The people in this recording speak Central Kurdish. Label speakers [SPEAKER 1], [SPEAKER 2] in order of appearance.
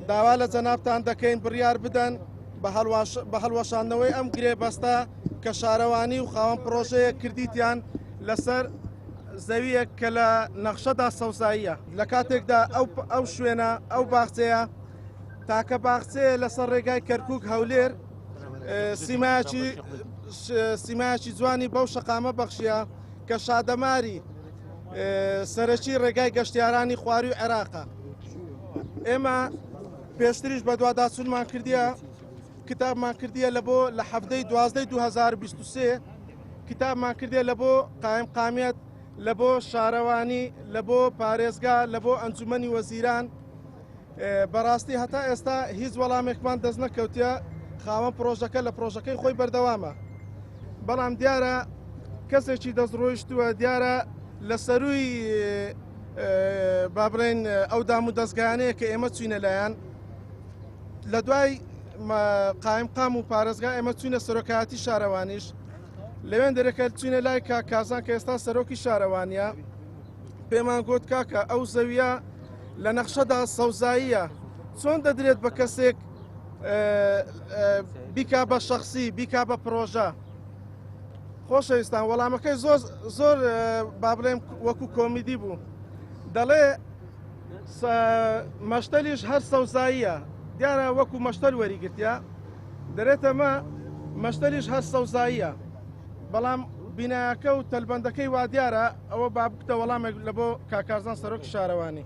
[SPEAKER 1] داوا لە جەنابتان دەکەین بڕیار بدەن بە هەڵوەشاندنەوەی ئەم گرێبەستە کە شارەوانی و خاوەن پرۆژەیە کردیتیان لەسەر زەویەک کە لە نەخشەدا سەوزاییە. لە کاتێکدا ئەو شوێنە ئەو باخچەیە تاکە باخچەیە لەسەر ڕێگای کەرکووک هەولێر سیمایەکی جوانی بەو شەقامە بەخشیە کە شادەماری سەرەکی ڕێگای گەشتیارانی خواروی عێراقە. ئێمە پێشتریش بە دوواداچوونمان کردیە کتابمان کردیە لە هەفتەی 12/2023 کتابمان کردێ لە بۆ قایمقامیەت لە بۆ شارەوانی لە بۆ پارێزگا لە بۆ ئەنجومەنی وەزیران. بەڕاستی هەتا ئێستا هیچ وەڵامێکمان دەست نەکەوتە خاوەن پرۆژەکە لە پرۆژەکەی خۆی بەردەوامە، بەڵام دیارە کەسێکی دەستڕۆیشتووە دیارە لە سەرووی با بڵێن ئەو دام و دەستگایانەیە کە ئێمە چوینە لایەن لە دوای قایمقام و پارێزگا ئێمە چوینە سەرۆکایەتی شارەوانیش لەوێن دەرەکە چوینە لای کاکازان کە ئێستا سەرۆکی شارەوانیە. پێمان گوت کاکە ئەو زەویە لە نەخشەدا سەوزاییە، چۆن دەدرێت بە کەسێک بیکا بە شەخصی بیکا بە پرۆژە؟ خۆشەویستان وەڵامەکەی زۆر با بڵێم وەکو کۆمیدی بوو. دەڵێ مەشتەلیش هەر سەوزاییە، دیارە وەکو مەشتەل وەریگرتیا دەرێتەمە مەشتەلیش هەر سەوزاییە، بەڵام بینایەکە و تەلبەندەکەی وا دیارە ئەوە با بکتە وەڵامێک لە بۆ کاکازان سەرۆکی شارەوانی.